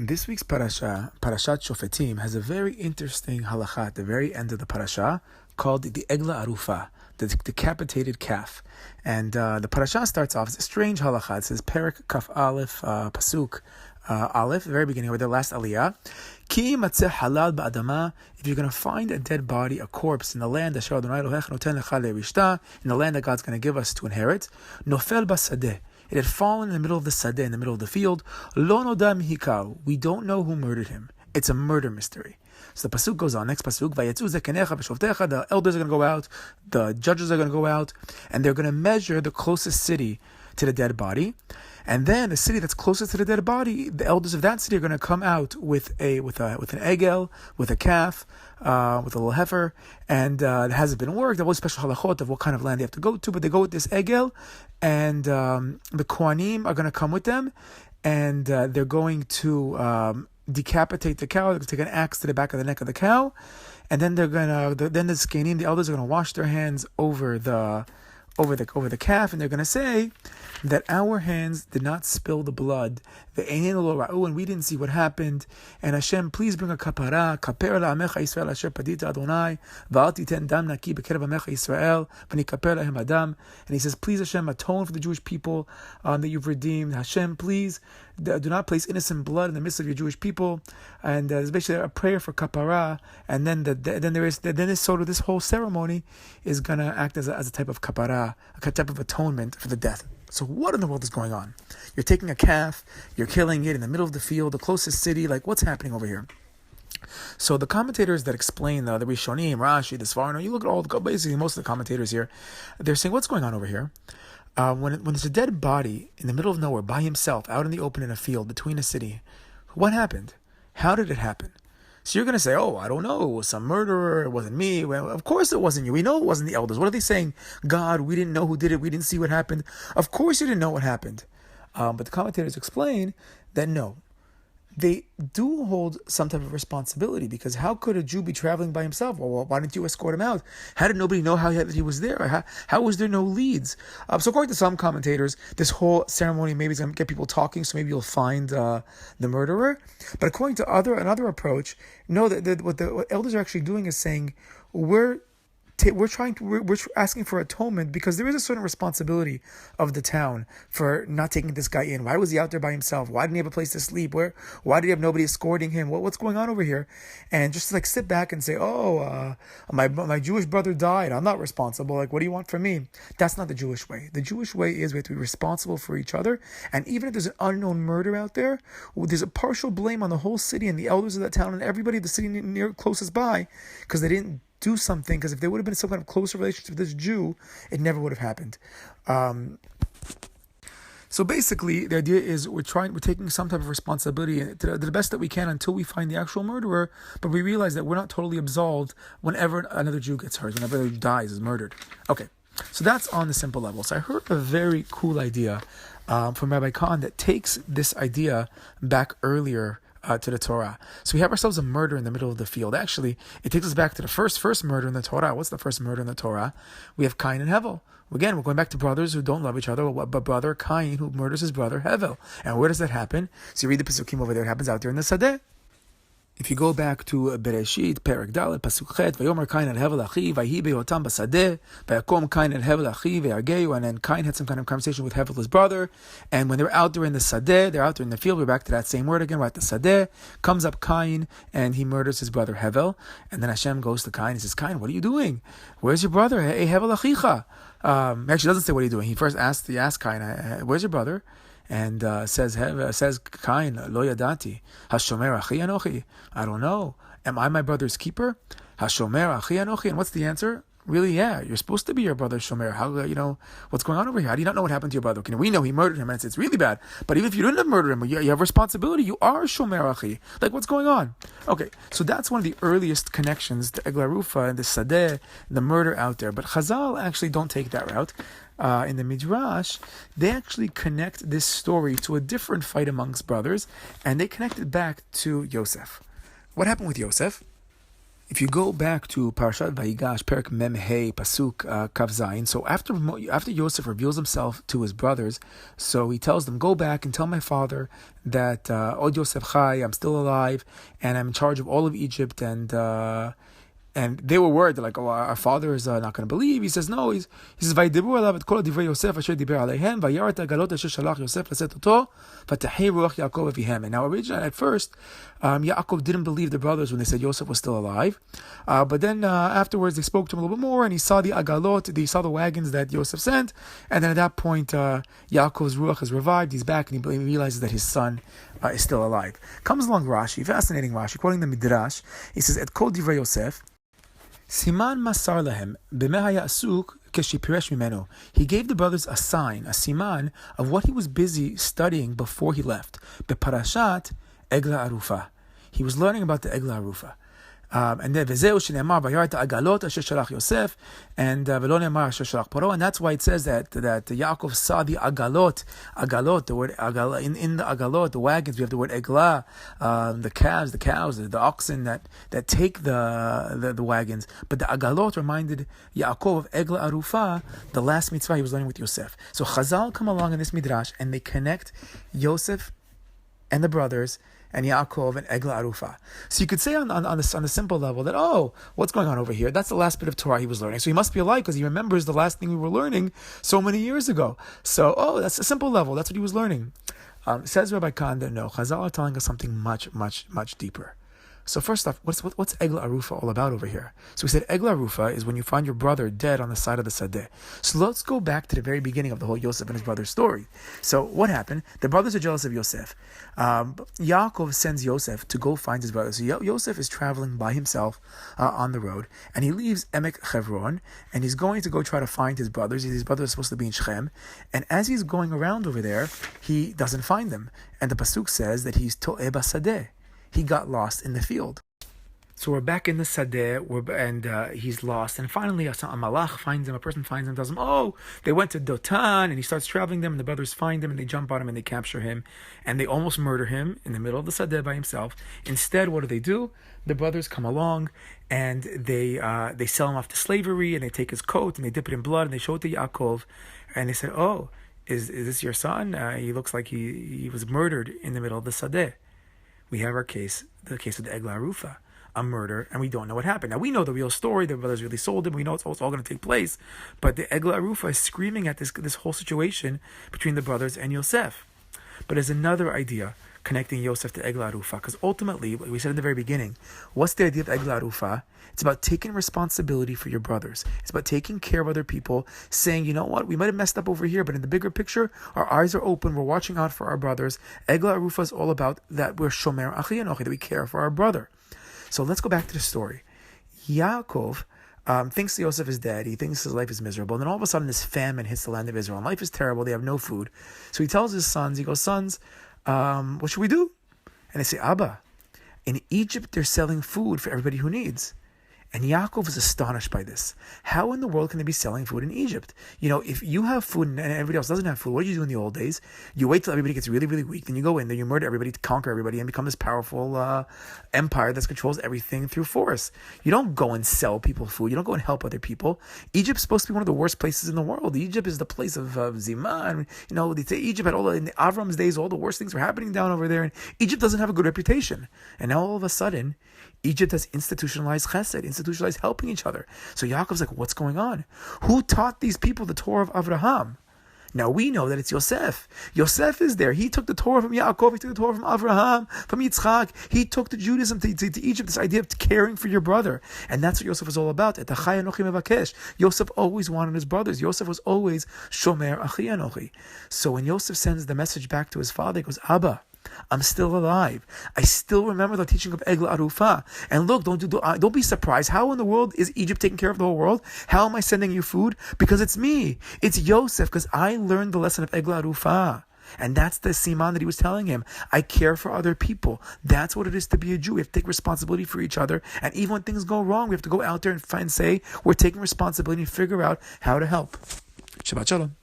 This week's parasha, Parashat Shoftim, has a very interesting halacha at the very end of the parasha called the Egla Arufa, the decapitated calf. And the parasha starts off, it's a strange halacha. It says, Perik Kaf Aleph, Pasuk Aleph, the very beginning, or the last aliyah. Ki matzeh halal ba'adama, if you're going to find a dead body, a corpse in the land, in the land that God's going to give us to inherit, nofel basadeh. It had fallen in the middle of the sadeh, in the middle of the field. Lo noda mihikal. We don't know who murdered him. It's a murder mystery. So the pasuk goes on. Next pasuk, vayetzu zekenecha v'shoftecha. The elders are going to go out. The judges are going to go out, and they're going to measure the closest city to the dead body. And then the city that's closest to the dead body, the elders of that city are going to come out with an egel, with a calf, with a little heifer, and it hasn't been worked. There was special halachot of what kind of land they have to go to, but they go with this egel, and the kohanim are going to come with them, and they're going to decapitate the cow. They're going to take an axe to the back of the neck of the cow, and then the zkenim, the elders, are going to wash their hands over the calf, and they're going to say that our hands did not spill the blood, and we didn't see what happened. And Hashem, please bring a kapara, kaper la'amecha Yisrael asher padita Adonai, v'al titen dam naki b'kerev amecha Yisrael, v'nikaper lahem adam. And he says, please Hashem, atone for the Jewish people that you've redeemed. Hashem, please do not place innocent blood in the midst of your Jewish people. And there's basically a prayer for kapara. And then this whole ceremony is going to act as a type of kapara, a type of atonement for the death. So what in the world is going on? You're taking a calf, you're killing it in the middle of the field, the closest city. Like, what's happening over here? So the commentators that explain the Rishonim, Rashi, the Svarno, you look at basically most of the commentators here, they're saying, what's going on over here? When there's a dead body in the middle of nowhere by himself, out in the open in a field between a city, what happened? How did it happen? So you're going to say, oh, I don't know, it was some murderer, it wasn't me. Well, of course it wasn't you. We know it wasn't the elders. What are they saying? God, we didn't know who did it. We didn't see what happened. Of course you didn't know what happened. But the commentators explain that no, they do hold some type of responsibility, because how could a Jew be traveling by himself? Well, why didn't you escort him out? How did nobody know that he was there? How was there no leads? So according to some commentators, this whole ceremony maybe is going to get people talking, so maybe you'll find the murderer. But according to another approach, no, what the elders are actually doing is saying, we're asking for atonement, because there is a certain responsibility of the town for not taking this guy in. Why was he out there by himself? Why didn't he have a place to sleep? Why did he have nobody escorting him? What's going on over here? And just like sit back and say, my Jewish brother died, I'm not responsible. Like, what do you want from me? That's not the Jewish way. The Jewish way is we have to be responsible for each other. And even if there's an unknown murder out there, there's a partial blame on the whole city and the elders of that town and everybody of the city near closest by, because they didn't do something, because if there would have been some kind of closer relationship with this Jew, it never would have happened. So basically, the idea is we're taking some type of responsibility to the best that we can until we find the actual murderer, but we realize that we're not totally absolved whenever another Jew gets hurt, whenever another Jew dies, is murdered. Okay, so that's on the simple level. So I heard a very cool idea from Rabbi Khan that takes this idea back earlier to the Torah. So we have ourselves a murder in the middle of the field. Actually, it takes us back to the first murder in the Torah. What's the first murder in the Torah? We have Kayin and Hevel. Again, we're going back to brothers who don't love each other, but brother Kayin who murders his brother Hevel. And where does that happen? So you read the Pesukim over there. It happens out there in the Sadeh. If you go back to Bereshit, Perek Dalet, Pasuk Chet, Vayomer Kayin el Hevel achi, Vayhi beyotam basadeh, Vayakom Kayin el Hevel achi, Vayargeu, and then Kayin had some kind of conversation with Hevel, his brother, and when they're out there in the Sadeh, they're out there in the field, we're back to that same word again, we're at the Sadeh, comes up Kayin, and he murders his brother Hevel, and then Hashem goes to Kayin and says, Kayin, what are you doing? Where's your brother? Hey, Hevel achicha. Actually, doesn't say what are you doing. He first asks Kayin, where's your brother? And says Kayin, lo yadati, hashomer achi anochi. I don't know. Am I my brother's keeper? Hashomer achi anochi. And what's the answer? Really, yeah, you're supposed to be your brother's shomer. How what's going on over here? How do you not know what happened to your brother? We know he murdered him, and it's really bad. But even if you didn't have murdered him, you have responsibility. You are shomer achi. Like, what's going on? Okay, so that's one of the earliest connections to Egla Arufa and the Sadeh, the murder out there. But Chazal actually don't take that route. In the Midrash, they actually connect this story to a different fight amongst brothers, and they connect it back to Yosef. What happened with Yosef? If you go back to Parashat Vayigash, Perek Mem Hey, Pasuk Kav Zayin, so after Yosef reveals himself to his brothers, so he tells them, go back and tell my father that Od Yosef Chai, I'm still alive, and I'm in charge of all of Egypt, and they were worried. They're like, oh, our father is not going to believe. He says, no. He says, Vayidibru alav et kol divrei Yosef asher diber aleihem, vayarat hagalot asher shalach Yosef laset oto, vatahei ruach Yaakov avihem. And now originally, at first, Yaakov didn't believe the brothers when they said Yosef was still alive. But then afterwards, they spoke to him a little bit more, and he saw the agalot, he saw the wagons that Yosef sent. And then at that point, Yaakov's ruach is revived. He's back, and he realizes that his son is still alive. Comes along Rashi, fascinating Rashi, quoting the Midrash. He says, et kol divrei Yosef, Siman masar lahem b'meh haya asuk keshipiresh mimenu. He gave the brothers a sign, a siman, of what he was busy studying before he left. Beparashat Egla Arufa. He was learning about the Egla Arufa. And then v'zeu shenemar vayarta agalot asher shalach Yosef, and v'lo nemar asher shalach Paro. And that's why it says that Yaakov saw the agalot, the word agalot, in the agalot, the wagons. We have the word egla, the calves, the cows, the oxen that take the wagons. But the agalot reminded Yaakov of Egla Arufa, the last mitzvah he was learning with Yosef. So Chazal come along in this midrash and they connect Yosef and the brothers and Yaakov and Egla Arufa. So you could say on a simple level that, oh, what's going on over here? That's the last bit of Torah he was learning. So he must be alive because he remembers the last thing we were learning so many years ago. So, that's a simple level. That's what he was learning. Says Rabbi Khan that no, Chazal are telling us something much, much, much deeper. So first off, what's Egla Arufa all about over here? So we said Egla Arufa is when you find your brother dead on the side of the sadeh. So let's go back to the very beginning of the whole Yosef and his brother's story. So what happened? The brothers are jealous of Yosef. Yaakov sends Yosef to go find his brother. So Yosef is traveling by himself on the road, and he leaves Emek Hebron, and he's going to go try to find his brothers. His brothers are supposed to be in Shechem, and as he's going around over there, he doesn't find them. And the pasuk says that he's to'eh basadeh. He got lost in the field. So we're back in the sadeh, and he's lost. And finally, a malach finds him, a person finds him, tells him, oh, they went to Dotan, and he starts traveling them, and the brothers find him, and they jump on him, and they capture him, and they almost murder him in the middle of the sadeh by himself. Instead, what do? The brothers come along, and they sell him off to slavery, and they take his coat, and they dip it in blood, and they show it to Yaakov, and they say, oh, is this your son? He looks like he was murdered in the middle of the sadeh. We have the case of the Egla Arufa, a murder, and we don't know what happened. Now, we know the real story, the brothers really sold him, we know it's all going to take place, but the Egla Arufa is screaming at this whole situation between the brothers and Yosef. But there's another idea connecting Yosef to Egla Arufa, because ultimately, like we said in the very beginning, what's the idea of Egla Arufa? It's about taking responsibility for your brothers. It's about taking care of other people, saying, you know what, we might have messed up over here, but in the bigger picture, our eyes are open, we're watching out for our brothers. Egla Arufa is all about that we're shomer achi anochi, that we care for our brother. So let's go back to the story. Yaakov thinks Yosef is dead. He thinks his life is miserable. And then all of a sudden, this famine hits the land of Israel. And life is terrible. They have no food. So he tells his sons, he goes, sons, what should we do? And they say, Abba, in Egypt, they're selling food for everybody who needs. And Yaakov is astonished by this. How in the world can they be selling food in Egypt? You know, if you have food and everybody else doesn't have food, what did you do in the old days? You wait till everybody gets really, really weak, then you go in there, you murder everybody to conquer everybody and become this powerful empire that controls everything through force. You don't go and sell people food. You don't go and help other people. Egypt's supposed to be one of the worst places in the world. Egypt is the place of Zima. You know, they say Egypt had in the Avram's days, all the worst things were happening down over there. And Egypt doesn't have a good reputation. And now all of a sudden, Egypt has institutionalized chesed, institutionalized helping each other. So Yaakov's like, what's going on? Who taught these people the Torah of Avraham? Now we know that it's Yosef. Yosef is there. He took the Torah from Yaakov. He took the Torah from Avraham, from Yitzchak. He took the Judaism to Egypt, this idea of caring for your brother. And that's what Yosef was all about. Yosef always wanted his brothers. Yosef was always shomer achi anochi. So when Yosef sends the message back to his father, he goes, Abba, I'm still alive. I still remember the teaching of Egla Arufa. And look, don't be surprised. How in the world is Egypt taking care of the whole world? How am I sending you food? Because it's me. It's Yosef, because I learned the lesson of Egla Arufa. And that's the siman that he was telling him. I care for other people. That's what it is to be a Jew. We have to take responsibility for each other. And even when things go wrong, we have to go out there and say, we're taking responsibility and figure out how to help. Shabbat Shalom.